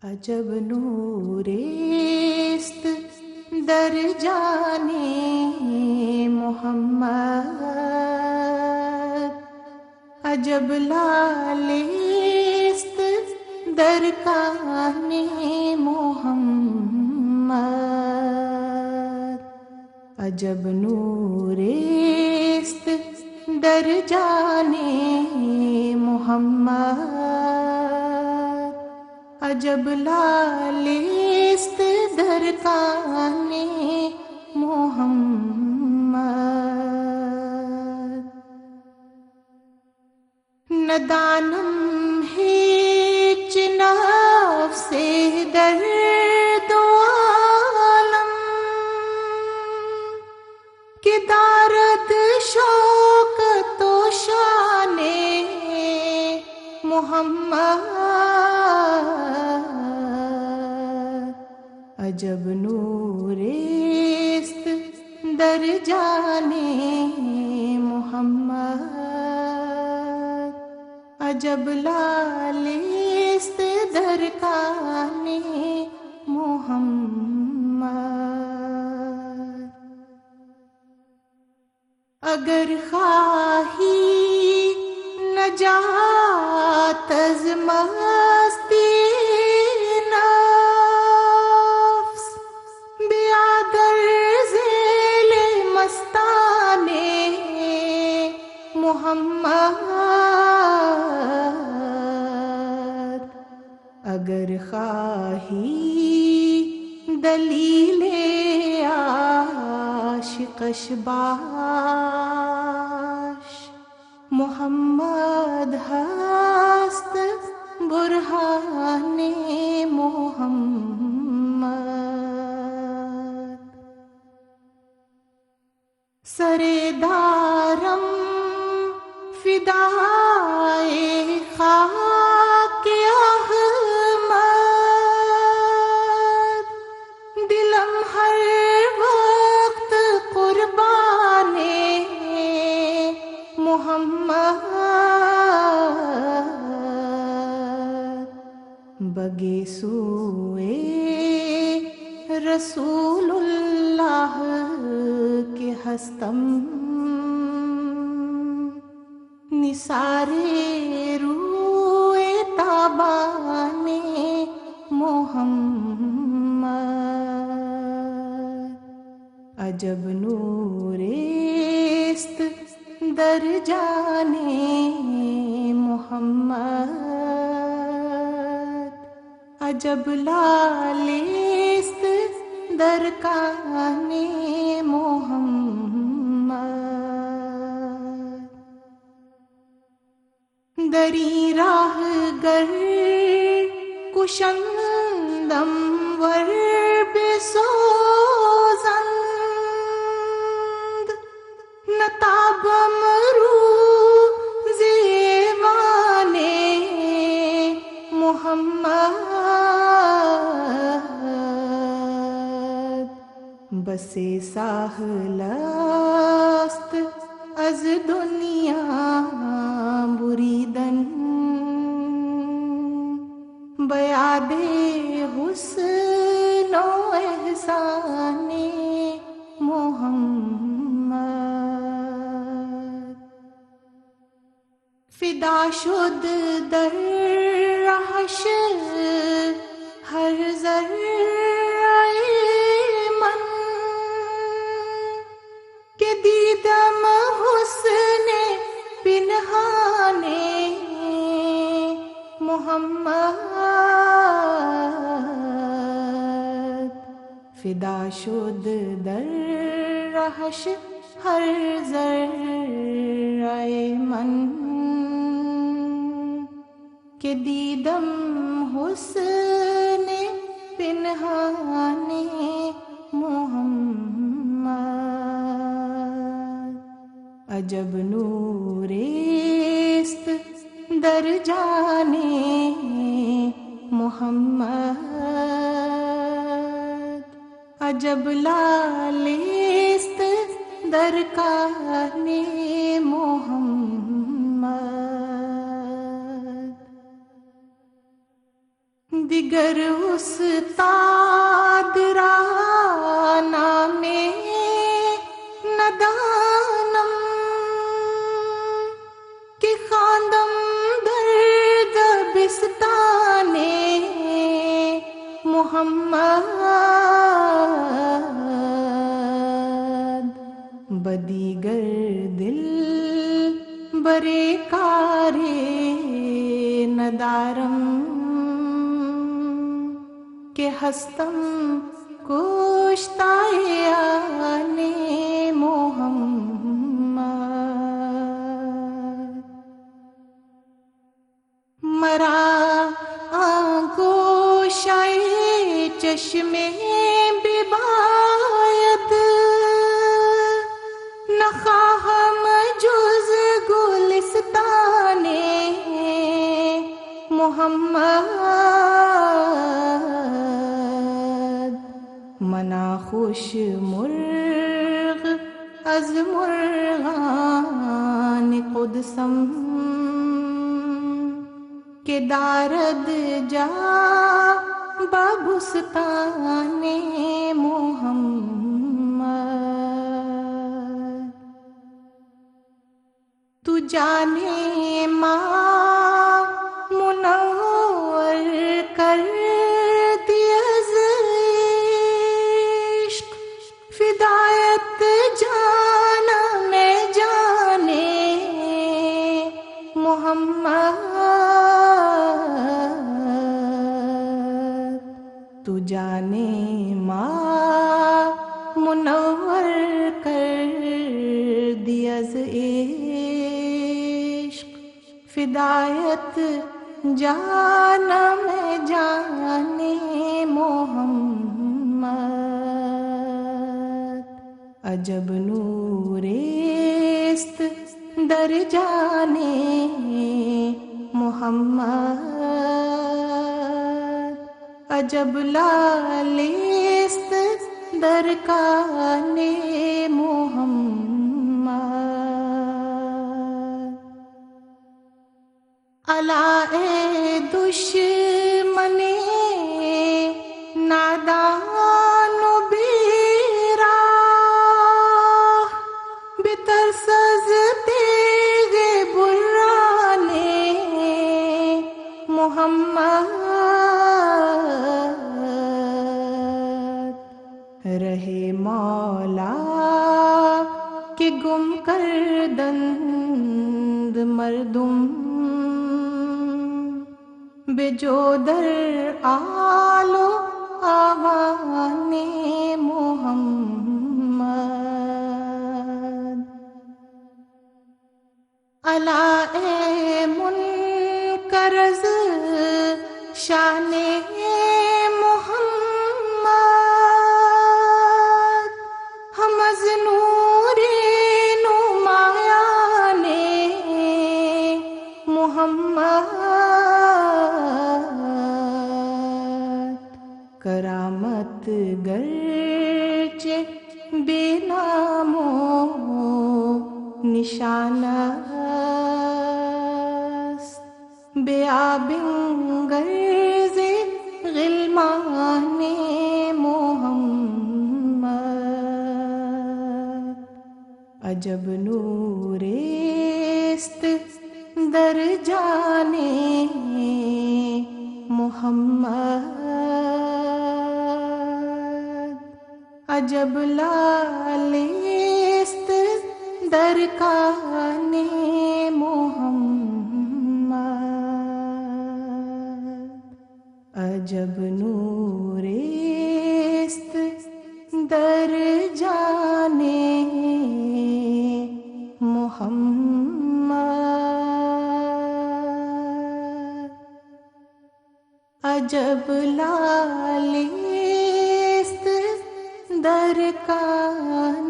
عجب نوریست در جان محمد، عجب لالیست در کان محمد، عجب نوریست در جان محمد، عجب لالیست در کان محمد. ندانم هیچ نفس در دو عالم که دارد شوق و شان محمد، عجب نوریست در جان محمد، عجب لالیست در کان محمد. اگر خواهی نجات از مستی نفس، بیا در ذیل مستان محمد. اگر خواهی دلیل عاشقش باش، محمد هست برهان محمد. سر دارم فدای خاک احمد، دلم ہر وقت قربان محمد. بگے سوئے رسول اللہ کے ہستم، نثارے روئے تابان محمد، عجب نوریست در جان محمد، عجب لالیست در کان محمد. دری راہ گر کشندم ور بسوزند، نتابم روز ایوان محمد. بس ساحل است از دنیا بریدن، بیاد حسن و احسان محمد. فدا شد در رہش ہر ذرہ من، کہ دیدم حسن پنہان محمد. فدا شد در رہش ہر ذرہ من، کہ دیدم حسن پنہان محمد، عجب نوریست در جان محمد، عجب لالیست در کان محمد. دیگر استاد را نام ندانم کہ خواندم در دبستان محمد بدیگر دل برے کارے ندارم کہ ہستم کوشتائے آنے محمد مرا آگوشائے چشمے بباید نخواہم جز گلستان محمد منا خوش مرغ از مرغان قدسم کہ دارد جا بابستان محمد تو جانے ماں منور کر دی از عشق فدایت جانا میں جانے محمد تو جانے ماں منور کر دی از عشق فدایت جانا میں جانے محمد عجب نوریست در جانے محمد عجب لالیست در کان محمد الا اے دشمن نادان و بیراہ بترس از تیغ بران محمد رہے مولا کہ گم کردند مردم بے جو در آل و آوان محمد الا اے منکر از شان محمد ہم از نور نمایان محمد کرامت گرچہ بے نام و نشان است بے آب گرز غلمان محمد عجب نوریست در جانے محمد عجب لالیست در کان محمد عجب نوریست در جانے محمد عجب لالیست در کان